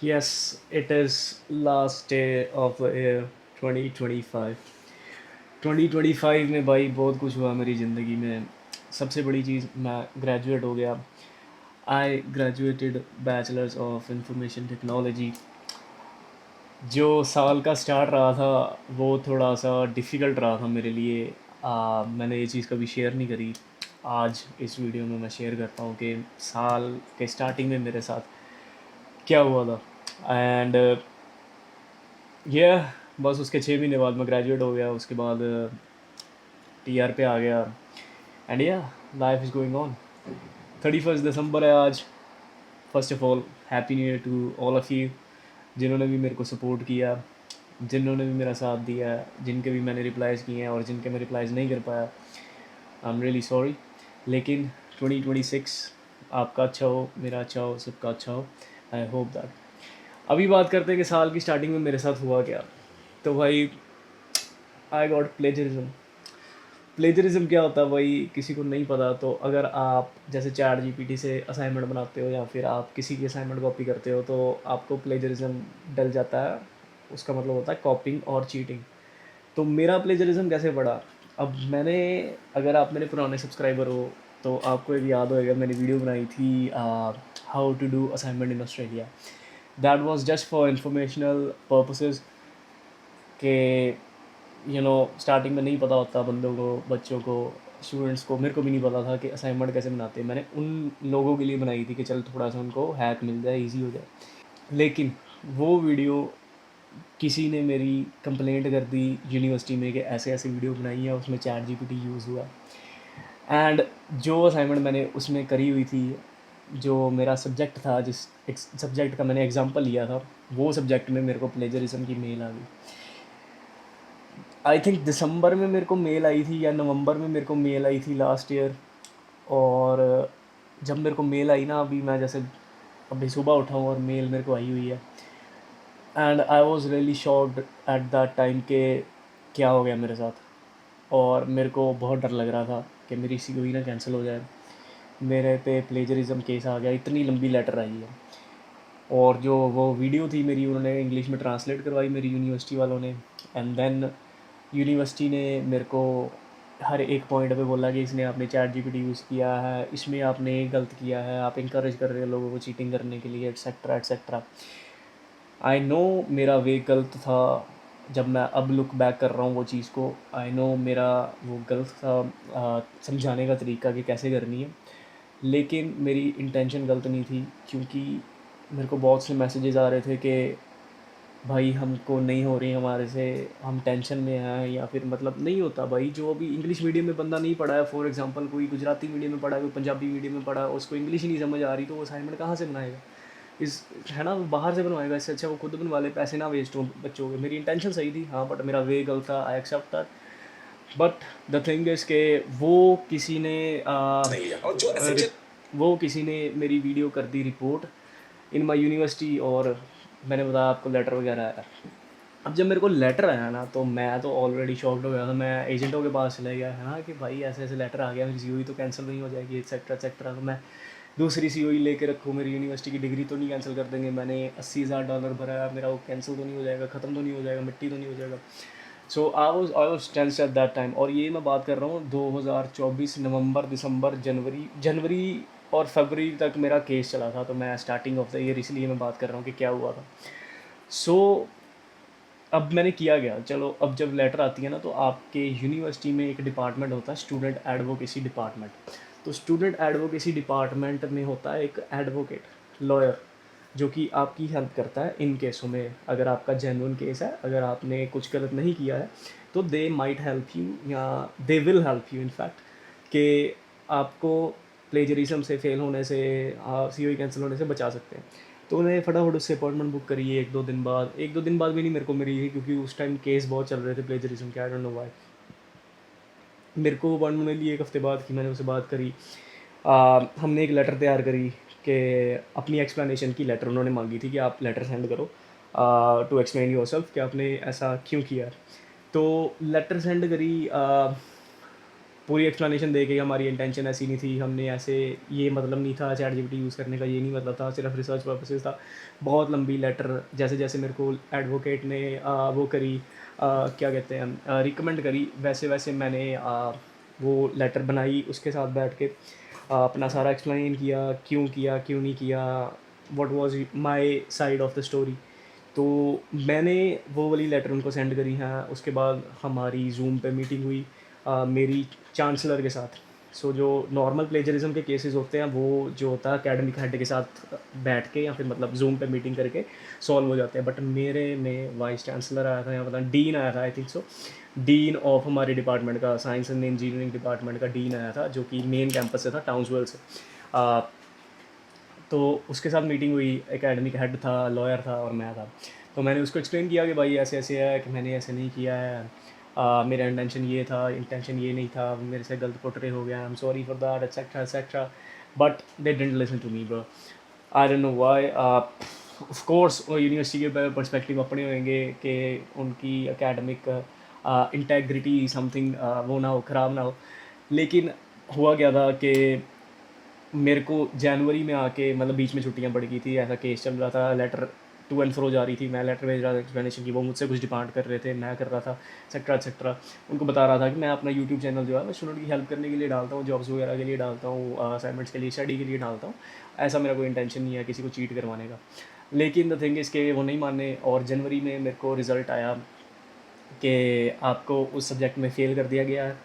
Yes, it is last day of the year 2025। 2025 में भाई बहुत कुछ हुआ मेरी ज़िंदगी में। सबसे बड़ी चीज़, मैं ग्रेजुएट हो गया। I graduated bachelors of information technology. जो साल का स्टार्ट रहा था वो थोड़ा सा डिफ़िकल्ट रहा था मेरे लिए। मैंने ये चीज़ कभी शेयर नहीं करी। आज इस वीडियो में मैं शेयर करता हूँ कि साल के स्टार्टिंग में मेरे साथ क्या हुआ था। एंड ये बस उसके 6 महीने बाद मैं ग्रेजुएट हो गया। उसके बाद टीआर पे आ गया। And yeah life is going on. 31 दिसंबर है आज। First of all happy new year to all of you, जिन्होंने भी मेरे को सपोर्ट किया, जिन्होंने भी मेरा साथ दिया, जिनके भी मैंने रिप्लाइज़ किए हैं और जिनके मैं रिप्लाइज़ नहीं कर पाया। I am really sorry. लेकिन 2026 आपका अच्छा हो, मेरा अच्छा हो, सबका अच्छा हो। I hope that. अभी बात करते हैं कि साल की स्टार्टिंग में मेरे साथ हुआ क्या। तो भाई, आई गॉट प्लेजरिज्म। प्लेजरिज्म क्या होता है भाई, किसी को नहीं पता। तो अगर आप जैसे चैट जीपीटी से असाइनमेंट बनाते हो या फिर आप किसी की असाइनमेंट कॉपी करते हो तो आपको प्लेजरिज्म डल जाता है। उसका मतलब होता है कॉपिंग और चीटिंग। तो मेरा प्लेजरिज्म कैसे पड़ा। अब मैंने, अगर आप मेरे पुराने सब्सक्राइबर हो तो आपको एक याद होएगा, मैंने वीडियो बनाई थी how to do assignment in Australia. That was just for informational purposes के स्टार्टिंग में नहीं पता होता बंदों को, बच्चों को, स्टूडेंट्स को। मेरे को भी नहीं पता था कि असाइनमेंट कैसे बनाते हैं। मैंने उन लोगों के लिए बनाई थी कि चल थोड़ा सा उनको हैक मिल जाए, इजी हो जाए। लेकिन वो वीडियो, किसी ने मेरी कंप्लेंट कर दी यूनिवर्सिटी में कि ऐसे ऐसे वीडियो बनाई है, उसमें चैट जीपीटी यूज़ हुआ। एंड जो असाइनमेंट मैंने उसमें करी हुई थी, जो मेरा सब्जेक्ट था, जिस सब्जेक्ट का मैंने एग्ज़ाम्पल लिया था, वो सब्जेक्ट में मेरे को प्लेजरिज्म की मेल आ गई। आई थिंक दिसंबर में मेरे को मेल आई थी या नवंबर में मेरे को मेल आई थी लास्ट ईयर। और जब मेरे को मेल आई ना, अभी मैं जैसे अभी सुबह उठा हूँ और मेल मेरे को आई हुई है। And I was really shocked eight that time के क्या हो गया मेरे साथ। और मेरे को बहुत डर लग रहा था कि मेरी सीओई ना कैंसिल हो जाए। मेरे पे प्लेजरिज्म केस आ गया, इतनी लंबी लेटर आई है। और जो वो वीडियो थी मेरी, उन्होंने इंग्लिश में ट्रांसलेट करवाई मेरी यूनिवर्सिटी वालों ने। एंड देन यूनिवर्सिटी ने मेरे को हर एक पॉइंट पे बोला कि इसने आपने चैट जीपीटी यूज़ किया है, इसमें आपने ये गलत किया है, आप इंकरेज कर रहे हो लोगों को चीटिंग करने के लिए, एट्सेट्रा एट्सेट्रा। आई नो मेरा वे गलत था। जब मैं अब लुक बैक कर रहा हूँ वो चीज़ को, आई नो मेरा वो गलत था समझाने का तरीका कि कैसे करनी है। लेकिन मेरी इंटेंशन गलत नहीं थी, क्योंकि मेरे को बहुत से मैसेजेस आ रहे थे कि भाई हमको नहीं हो रही हमारे से, हम टेंशन में हैं, या फिर मतलब नहीं होता भाई। जो अभी इंग्लिश मीडियम में बंदा नहीं पढ़ा है, फॉर एग्जांपल कोई गुजराती मीडियम में पढ़ा है, कोई पंजाबी मीडियम में पढ़ा है, उसको इंग्लिश ही नहीं समझ आ रही, तो वो असाइनमेंट कहाँ से बनाएगा। इस है ना, वो बाहर से बनवाएगा। इससे अच्छा वो खुद बनवा ले, पैसे ना वेस्ट हो बच्चों के। मेरी इंटेंशन सही थी हाँ, बट मेरा वे गलत था, I accept that. But the thing is के वो किसी ने नहीं है। और जो वो किसी ने मेरी वीडियो कर दी रिपोर्ट इन माई यूनिवर्सिटी। और मैंने बताया आपको लेटर वगैरह आया। अब जब मेरे को लेटर आया ना, तो मैं तो ऑलरेडी शॉक्ड हो गया था। मैं एजेंटों के पास चले गया है ना कि भाई ऐसे ऐसे लेटर आ गया, मेरी सीओई तो कैंसिल नहीं हो जाएगी, एक्सेट्रा एक्सेट्रा। तो मैं दूसरी सीओई लेके रखूँ, मेरी यूनिवर्सिटी की डिग्री तो नहीं कैंसिल कर देंगे। मैंने $80,000 भरा है, मेरा वो कैंसिल तो नहीं हो जाएगा, ख़त्म तो नहीं हो जाएगा, मिट्टी तो नहीं हो जाएगा। So I was tensed at that time. और ये मैं बात कर रहा हूँ 2024 नवंबर, दिसंबर, जनवरी, जनवरी और फरवरी तक मेरा केस चला था। तो मैं स्टार्टिंग ऑफ द ईयर, इसलिए मैं बात कर रहा हूँ कि क्या हुआ था। सो अब मैंने किया गया, चलो अब जब लेटर आती है ना, तो आपके यूनिवर्सिटी में एक डिपार्टमेंट होता है, स्टूडेंट एडवोकेसी डिपार्टमेंट। तो स्टूडेंट एडवोकेसी डिपार्टमेंट में होता है एक एडवोकेट, लॉयर, जो कि आपकी हेल्प करता है इन केसों में। अगर आपका जेन्युइन केस है, अगर आपने कुछ गलत नहीं किया है, तो दे माइट हेल्प यू, या they will help you in fact, कि आपको प्लेजरिज्म से, फेल होने से, सीओई कैंसिल होने से बचा सकते हैं। तो मैंने फटाफट उससे अपॉइंटमेंट बुक करी है। एक दो दिन बाद भी नहीं मेरे को मिली थी, क्योंकि उस टाइम केस बहुत चल रहे थे प्लेजरिज्म के, आई डोंट नो व्हाई। मेरे को अपॉइंटमेंट मिली एक हफ्ते बाद की। मैंने उससे बात करी। हमने एक लेटर तैयार करी कि अपनी एक्सप्लेनेशन की लेटर उन्होंने मांगी थी कि आप लेटर सेंड करो टू एक्सप्लेन योर सेल्फ कि आपने ऐसा क्यों किया। तो लेटर सेंड करी। पूरी एक्सप्लेनेशन दे के हमारी इंटेंशन ऐसी नहीं थी, हमने ऐसे ये मतलब नहीं था चैट जीपीटी यूज़ करने का, ये नहीं मतलब था, सिर्फ रिसर्च पर्पसेस था। बहुत लंबी लेटर जैसे जैसे मेरे को एडवोकेट ने वो करी, क्या कहते हैं, रिकमेंड करी, वैसे वैसे मैंने वो लेटर बनाई, उसके साथ बैठ के अपना सारा एक्सप्लेन किया क्यों नहीं किया, what was my side of the story. तो मैंने वो वाली लेटर उनको सेंड करी है। उसके बाद हमारी जूम पे मीटिंग हुई मेरी चांसलर के साथ। सो जो नॉर्मल प्लेजरिज्म के केसेस होते हैं वो जो होता है एकेडमिक हेड के साथ बैठ के या फिर मतलब जूम पे मीटिंग करके सॉल्व हो जाते हैं, बट मेरे में वाइस चांसलर आया था या मतलब डीन आया था, I think so, dean of हमारे डिपार्टमेंट का, साइंस एंड इंजीनियरिंग डिपार्टमेंट का डीन आया था, जो कि मेन कैंपस से था, टाउन्सवेल से। तो उसके साथ मीटिंग हुई, एकेडमिक हेड था, लॉयर था और मैं था। तो मैंने उसको एक्सप्लेन किया कि भाई ऐसे ऐसे है, कि मैंने ऐसे नहीं किया है, मेरा इंटेंशन ये नहीं था, मेरे से गलत पोर्ट्रे हो गया, I am sorry for that, etcetera etcetera. But they didn't listen to me bro, I don't know why. Of course university के पर्सपेक्टिव अपने होंगे कि उनकी एकेडमिक इंटेग्रिटी समथिंग वो ना हो, ख़राब ना हो, लेकिन हुआ क्या था कि मेरे को जनवरी में आके मतलब बीच में छुट्टियां पड़ गई थी, ऐसा केस चल रहा था, लेटर टू एंड फ्रो जा रही थी, मैं लेटर भेज रहा था एक्सप्लेनेशन की, वो मुझसे कुछ डिमांड कर रहे थे, मैं कर रहा था, एक्सेट्रा एक्सेट्रा। उनको बता रहा था कि मैं अपना यूट्यूब चैनल जो है मैं स्टूडेंट की हेल्प करने के लिए डालता हूँ, जॉब्स वगैरह के लिए डालता हूँ, असाइनमेंट्स के लिए, स्टडी के लिए डालता हूँ, ऐसा मेरा कोई इंटेंशन नहीं है किसी को चीट करवाने का। लेकिन द थिंग इसके वो नहीं माने, और जनवरी में मेरे को रिज़ल्ट आया कि आपको उस सब्जेक्ट में फ़ेल कर दिया गया है,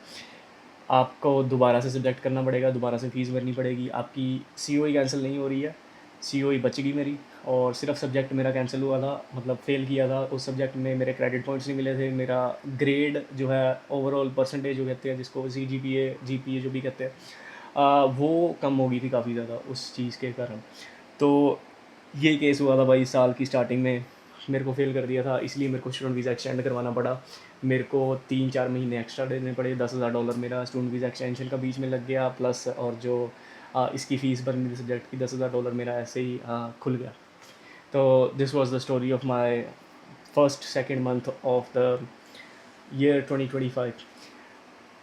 आपको दोबारा से सब्जेक्ट करना पड़ेगा, दोबारा से फ़ीस भरनी पड़ेगी, आपकी सीओई कैंसिल नहीं हो रही है, सीओई बच गई मेरी, और सिर्फ सब्जेक्ट मेरा कैंसिल हुआ था, मतलब फ़ेल किया था उस सब्जेक्ट में, मेरे क्रेडिट पॉइंट्स नहीं मिले थे, मेरा ग्रेड जो है ओवरऑल परसेंटेज जो कहते हैं जिसको जीपीए जो भी कहते हैं, वो कम हो गई थी काफ़ी ज़्यादा उस चीज़ के कारण। तो ये केस हुआ था भाई साल की स्टार्टिंग में, मेरे को फेल कर दिया था, इसलिए मेरे को स्टूडेंट वीज़ा एक्सटेंड करवाना पड़ा, मेरे को 3-4 महीने एक्स्ट्रा देने पड़े, $10,000 मेरा स्टूडेंट वीज़ा एक्सटेंशन का बीच में लग गया, प्लस और जो इसकी फ़ीस भरनी थी सब्जेक्ट की $10,000 मेरा ऐसे ही खुल गया। तो this was the story of my first second month of the year 2025।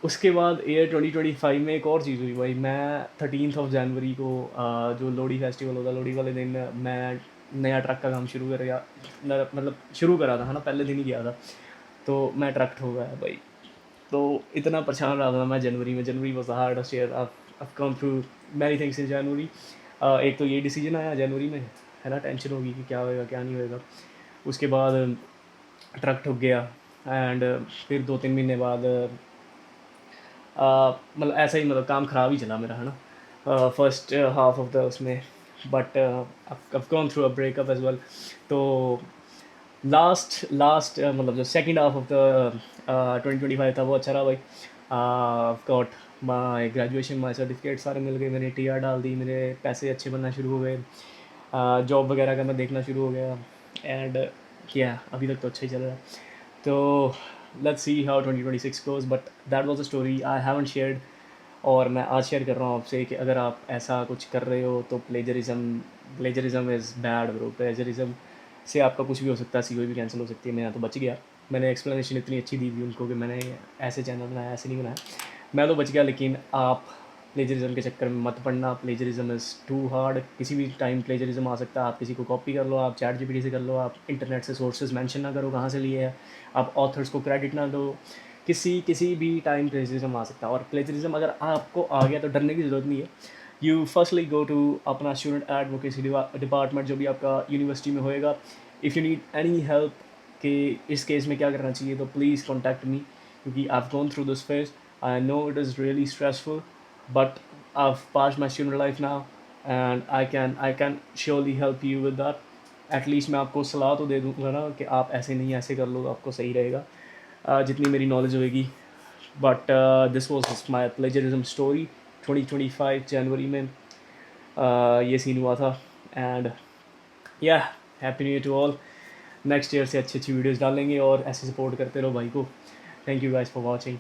उसके बाद ईयर 2025 में एक और चीज़ हुई भाई, मैं 13 जनवरी को जो लोहड़ी फेस्टिवल होता है, लोहड़ी वाले दिन मैं नया ट्रक का काम शुरू कर गया, मतलब शुरू करा था, है ना, पहले दिन ही किया था, तो मैं ट्रक ठोक गया भाई। तो इतना परेशान रहा था मैं जनवरी में, January was the hardest year, I come through many things in January. एक तो ये डिसीजन आया जनवरी में, है ना, टेंशन होगी कि क्या होएगा क्या नहीं होएगा। उसके बाद ट्रक ठुक गया, एंड फिर 2-3 महीने बाद मतलब ऐसा ही, मतलब काम ख़राब ही चला मेरा, है ना, फर्स्ट हाफ ऑफ द उसमें, but I've gone through a breakup as well। तो लास्ट मतलब जो सेकंड हाफ ऑफ द 2025 था वो अच्छा रहा भाई। Got my graduation, my certificate सारे मिल गए, मैंने टीआर डाल दी, मेरे पैसे अच्छे बनना शुरू हो गए, जॉब वगैरह का मैं देखना शुरू हो गया, एंड क्या अभी तक तो अच्छा ही चल रहा है। तो let's see how 2026 goes, but that was a story I haven't shared, और मैं आज शेयर कर रहा हूँ आपसे कि अगर आप ऐसा कुछ कर रहे हो तो plagiarism is bad bro. Plagiarism से आपका कुछ भी हो सकता है, सीओई भी कैंसिल हो सकती है। मैं तो बच गया, मैंने एक्सप्लेनेशन इतनी अच्छी दी थी उनको कि मैंने ऐसे चैनल बनाया, ऐसे नहीं बनाया, मैं तो बच गया। लेकिन आप प्लेजरिज्म के चक्कर में मत पड़ना, प्लेजरिज्म इज़ टू हार्ड, किसी भी टाइम प्लेजरिज्म आ सकता है। आप किसी को कॉपी कर लो, आप चैट जीपीटी से कर लो, आप इंटरनेट से सोर्सेज मेंशन ना करो कहाँ से लिए है, आप ऑथर्स को क्रेडिट ना दो, किसी भी टाइम प्लेजरिज्म आ सकता है। और प्लेजरिज्म अगर आपको आ गया तो डरने की ज़रूरत नहीं है। यू फर्स्टली गो टू अपना स्टूडेंट एडवोकेसी डिपार्टमेंट जो भी आपका यूनिवर्सिटी में होएगा। If you need any help कि इस केस में क्या करना चाहिए, तो प्लीज़ कॉन्टैक्ट मी, क्योंकि I have gone through this phase, I know it is really stressful, but I have passed my student life now, and I can surely help you with that. At least मैं आपको सलाह तो दे दूँगा ना कि आप ऐसे नहीं ऐसे कर लो तो आपको सही रहेगा, जितनी मेरी नॉलेज होएगी। But this was my plagiarism story 2025 जनवरी में ये सीन हुआ था। And yeah happy new year to all. Next year से अच्छी अच्छी वीडियोज़ डालेंगे और ऐसे सपोर्ट करते रहो भाई को। Thank you guys for watching.